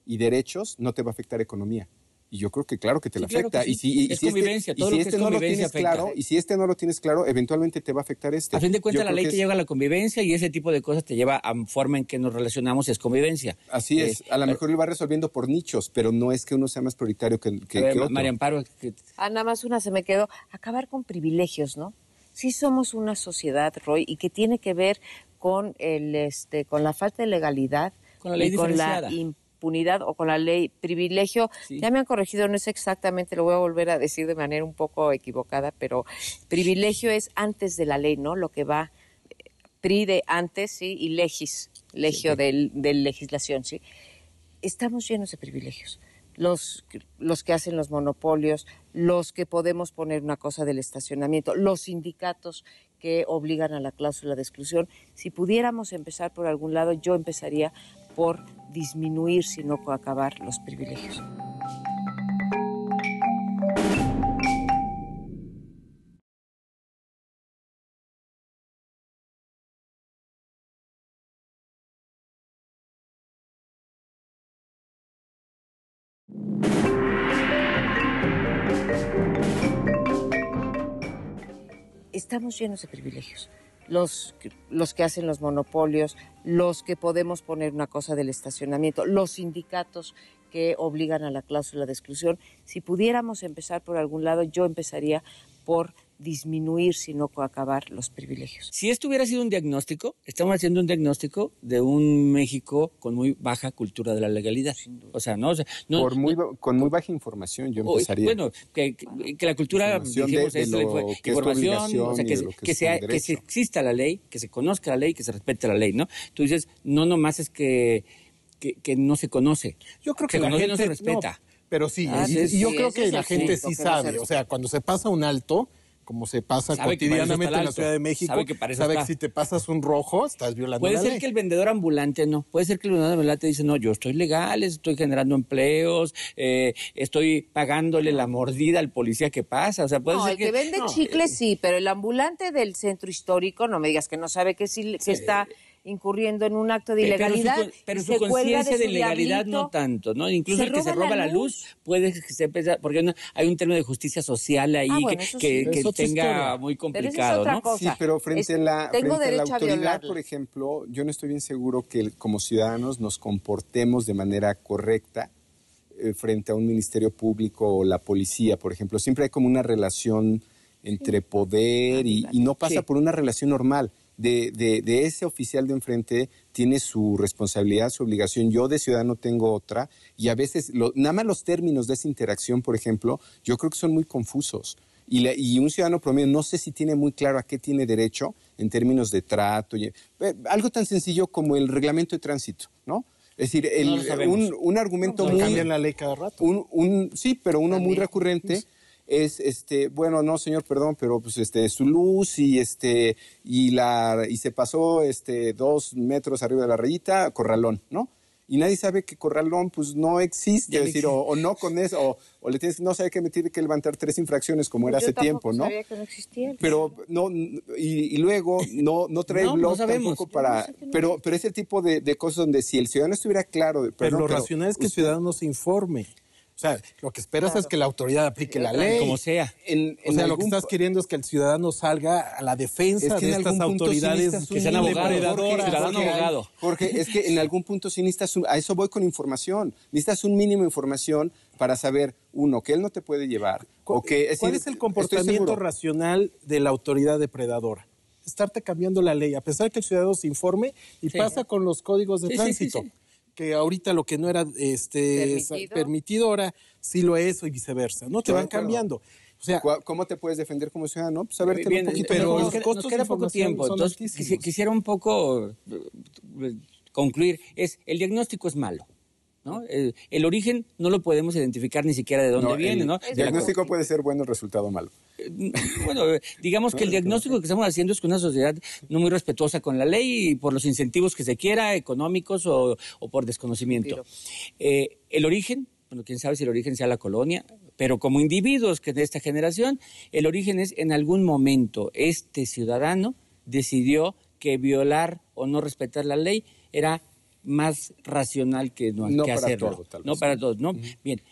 y derechos no te va a afectar economía. Y yo creo que claro que te la afecta. Sí. Es convivencia, todo lo que es convivencia afecta. Y si este no lo tienes claro, eventualmente te va a afectar este. A fin de cuentas, la ley te lleva a la convivencia y ese tipo de cosas te lleva a forma en que nos relacionamos, es convivencia. Así es. A lo mejor lo va resolviendo por nichos, pero no es que uno sea más prioritario que otro. María Amparo. Nada más una se me quedó. Acabar con privilegios, ¿no? Sí somos una sociedad, Roy, y que tiene que ver con con la falta de legalidad, con la ley diferenciada. Con la impunidad o con la ley privilegio. Sí. Ya me han corregido, no es exactamente, lo voy a volver a decir de manera un poco equivocada, pero privilegio es antes de la ley, ¿no? Lo que va pri de antes, ¿sí? Y legio de legislación, ¿sí? Estamos llenos de privilegios. Los que hacen los monopolios, los que podemos poner una cosa del estacionamiento, los sindicatos que obligan a la cláusula de exclusión. Si pudiéramos empezar por algún lado, yo empezaría por disminuir, sino acabar los privilegios. estamos llenos de privilegios. Los que hacen los monopolios, los que podemos poner una cosa del estacionamiento, los sindicatos que obligan a la cláusula de exclusión. Si pudiéramos empezar por algún lado, yo empezaría por disminuir, sino acabar los privilegios. Si esto hubiera sido un diagnóstico, estamos haciendo un diagnóstico de un México con muy baja cultura de la legalidad. O sea, no, con muy baja información yo empezaría. Bueno, que la cultura, dijimos, de lo que es información, o sea, que se exista la ley, que se conozca la ley, que se respete la ley, ¿no? Tú dices, no nomás es que no se conoce. Yo creo que se la conoce, gente no se respeta. Pero sí, y yo creo que la gente sí sabe. O sea, cuando se pasa un alto, como se pasa cotidianamente en la Ciudad de México, sabe que si te pasas un rojo, estás violando la ley. Puede ser que el vendedor ambulante no. Puede ser que el vendedor ambulante dice, no, yo estoy legal, estoy generando empleos, estoy pagándole la mordida al policía que pasa. O sea, puede ser el que vende chicles sí, pero el ambulante del centro histórico, no me digas que no sabe que está incurriendo en un acto de ilegalidad. Pero su conciencia de legalidad no tanto, ¿no? Incluso el que se roba la luz puede ser porque hay un término de justicia social ahí que tenga muy complicado, ¿no? Sí, pero frente a la autoridad, por ejemplo, yo no estoy bien seguro que como ciudadanos nos comportemos de manera correcta frente a un ministerio público o la policía, por ejemplo. Siempre hay como una relación entre poder y no pasa por una relación normal. De ese oficial de enfrente tiene su responsabilidad, su obligación. Yo de ciudadano tengo otra y a veces, nada más los términos de esa interacción, por ejemplo, yo creo que son muy confusos. Y un ciudadano promedio no sé si tiene muy claro a qué tiene derecho en términos de trato. Algo tan sencillo como el reglamento de tránsito, ¿no? Es decir, un argumento muy... cambian la ley cada rato. Sí, pero uno muy recurrente... es bueno, no señor, perdón, pero pues su luz y se pasó 2 metros arriba de la rayita, corralón, ¿no? Y nadie sabe que corralón pues no existe, es decir, o no con eso, o le tienes, no sabe que me tiene que levantar 3 infracciones como era hace tiempo, ¿no? Sabía que no existía. Pero no, y luego no trae blog tampoco para, pero es el tipo de cosas donde si el ciudadano estuviera claro, pero lo racional es que el ciudadano se informe. O sea, lo que esperas es que la autoridad aplique la ley. Como sea. Lo que estás queriendo es que el ciudadano salga a la defensa de estas autoridades que sean abogados. Jorge, es que en algún punto sí necesitas, a eso voy con información, necesitas un mínimo de información para saber, uno, que él no te puede llevar. ¿Cuál es el comportamiento racional de la autoridad depredadora? Estarte cambiando la ley, a pesar que el ciudadano se informe y pasa con los códigos de tránsito. Sí. Que ahorita lo que no era permitido ahora sí lo es y viceversa, ¿no? Te van cambiando. O sea, ¿cómo te puedes defender como ciudadano? Pues saberte un poquito. Pero los costos nos queda poco tiempo, entonces quisiera un poco concluir. El diagnóstico es malo, ¿no? El origen no lo podemos identificar ni siquiera de dónde viene, ¿no? El diagnóstico puede ser bueno, el resultado malo. Bueno, digamos que el diagnóstico que estamos haciendo es que una sociedad no muy respetuosa con la ley y por los incentivos que se quiera, económicos o por desconocimiento. El origen, bueno, quién sabe si el origen sea la colonia, pero como individuos que de esta generación, el origen es en algún momento este ciudadano decidió que violar o no respetar la ley era más racional que hacerlo. No para todos, ¿no? Bien.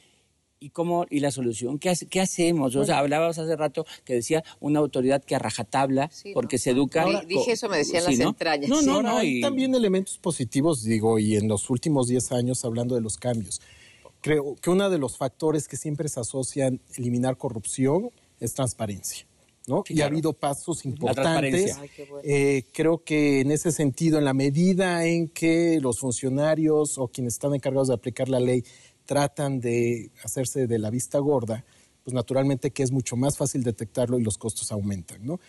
¿Y la solución? ¿Qué hacemos? O sea, hablabas hace rato que decía una autoridad que a rajatabla, porque se educa... Ahora, dije eso, me decían las entrañas. No. Hay también elementos positivos, digo, y en los últimos 10 años hablando de los cambios. Creo que uno de los factores que siempre se asocian a eliminar corrupción es transparencia, ¿no? Sí, y ha habido pasos importantes. Creo que en ese sentido, en la medida en que los funcionarios o quienes están encargados de aplicar la ley tratan de hacerse de la vista gorda, pues naturalmente que es mucho más fácil detectarlo y los costos aumentan, ¿no?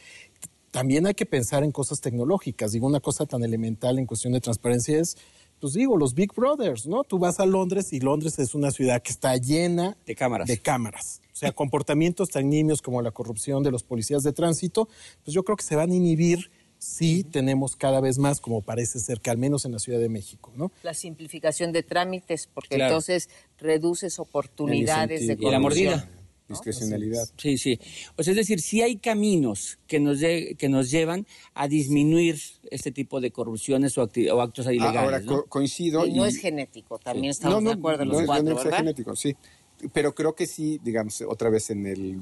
También hay que pensar en cosas tecnológicas. Digo, una cosa tan elemental en cuestión de transparencia es, pues digo, los Big Brothers, ¿no? Tú vas a Londres y Londres es una ciudad que está llena de cámaras. O sea, comportamientos tan nimios como la corrupción de los policías de tránsito, pues yo creo que se van a inhibir si tenemos cada vez más, como parece ser que al menos en la Ciudad de México, ¿no? La simplificación de trámites, porque entonces reduces oportunidades de corrupción. Y la mordida. Discrecionalidad. Sí. O sea, es decir, sí hay caminos que nos llevan a disminuir este tipo de corrupciones o actos ilegales. Ahora, ¿no? Coincido. Y no es genético, también estamos de acuerdo los cuatro, no ¿verdad? Es genético, sí. Pero creo que sí, digamos, otra vez en el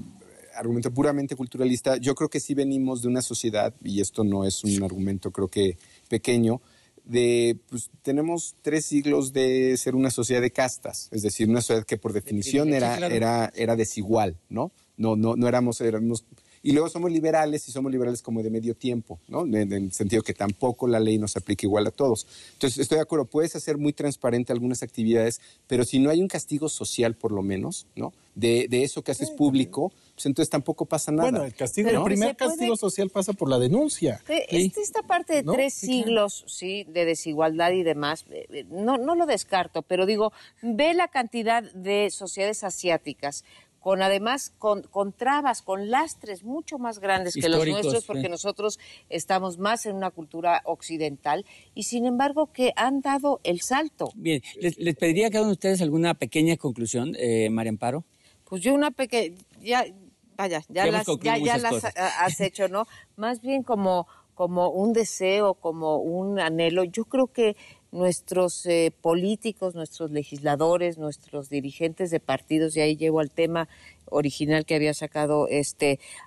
argumento puramente culturalista, yo creo que sí venimos de una sociedad, y esto no es un argumento creo que pequeño, pues tenemos 3 siglos de ser una sociedad de castas, es decir, una sociedad que por definición era desigual, ¿no? No éramos, y luego somos liberales y somos liberales como de medio tiempo, ¿no? En el sentido que tampoco la ley nos aplica igual a todos. Entonces, estoy de acuerdo, puedes hacer muy transparente algunas actividades, pero si no hay un castigo social por lo menos, ¿no? De eso que haces público, pues entonces tampoco pasa nada. Bueno, el primer castigo social pasa por la denuncia. Esta parte de 3 siglos, sí, de desigualdad y demás, no lo descarto, pero digo, ve la cantidad de sociedades asiáticas además con trabas, con lastres mucho más grandes que los nuestros, porque nosotros estamos más en una cultura occidental y sin embargo que han dado el salto. Bien, les pediría a cada uno de ustedes alguna pequeña conclusión, María Amparo. Pues yo una pequeña, ya las has hecho, ¿no? Más bien como un deseo, como un anhelo. Yo creo que nuestros políticos, nuestros legisladores, nuestros dirigentes de partidos, y ahí llevo al tema original que había sacado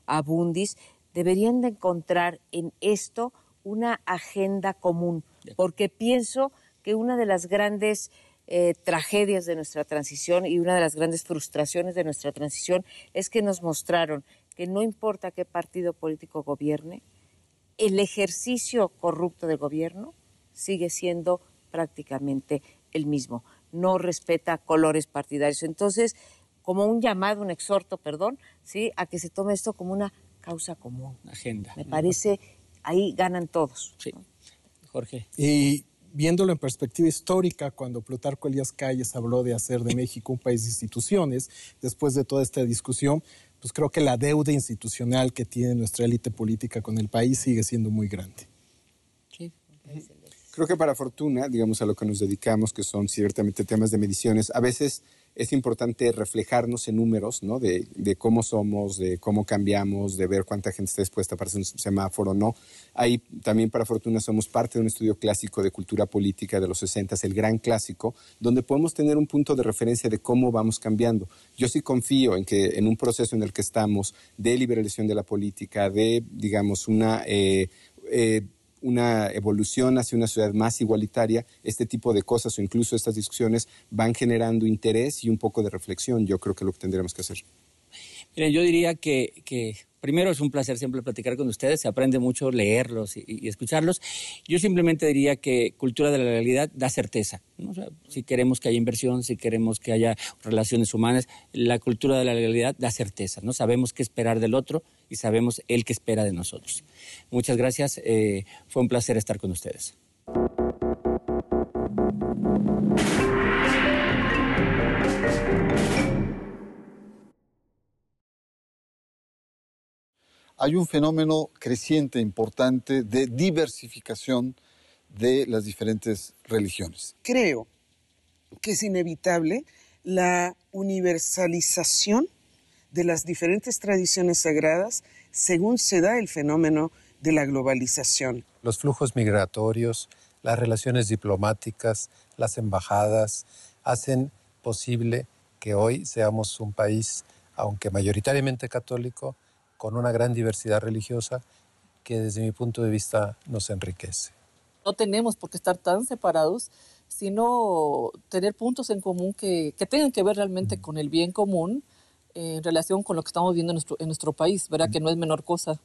Abundis, deberían de encontrar en esto una agenda común, porque pienso que una de las grandes tragedias de nuestra transición y una de las grandes frustraciones de nuestra transición es que nos mostraron que no importa qué partido político gobierne, el ejercicio corrupto del gobierno sigue siendo prácticamente el mismo. No respeta colores partidarios. Entonces, como un llamado, un exhorto, ¿sí? A que se tome esto como una causa común. Agenda. Me parece, ahí ganan todos. Sí. Jorge. Y viéndolo en perspectiva histórica, cuando Plutarco Elías Calles habló de hacer de México un país de instituciones, después de toda esta discusión, pues creo que la deuda institucional que tiene nuestra élite política con el país sigue siendo muy grande. Sí. Creo que para fortuna, digamos, a lo que nos dedicamos, que son ciertamente temas de mediciones, a veces es importante reflejarnos en números, ¿no? De cómo somos, de cómo cambiamos, de ver cuánta gente está dispuesta a pasar un semáforo o no. Ahí también, para fortuna, somos parte de un estudio clásico de cultura política de los 60, el gran clásico, donde podemos tener un punto de referencia de cómo vamos cambiando. Yo sí confío en que en un proceso en el que estamos de liberalización de la política, de, digamos, una evolución hacia una sociedad más igualitaria, este tipo de cosas o incluso estas discusiones van generando interés y un poco de reflexión. Yo creo que es lo que tendríamos que hacer. Miren, yo diría que primero es un placer siempre platicar con ustedes, se aprende mucho leerlos y escucharlos. Yo simplemente diría que cultura de la legalidad da certeza, ¿no? O sea, si queremos que haya inversión, si queremos que haya relaciones humanas, la cultura de la legalidad da certeza, ¿no? Sabemos qué esperar del otro y sabemos el que espera de nosotros. Muchas gracias, fue un placer estar con ustedes. Hay un fenómeno creciente, importante, de diversificación de las diferentes religiones. Creo que es inevitable la universalización de las diferentes tradiciones sagradas según se da el fenómeno de la globalización. Los flujos migratorios, las relaciones diplomáticas, las embajadas, hacen posible que hoy seamos un país, aunque mayoritariamente católico, con una gran diversidad religiosa que desde mi punto de vista nos enriquece. No tenemos por qué estar tan separados, sino tener puntos en común que tengan que ver realmente con el bien común en relación con lo que estamos viendo en nuestro país, ¿verdad? Que no es menor cosa.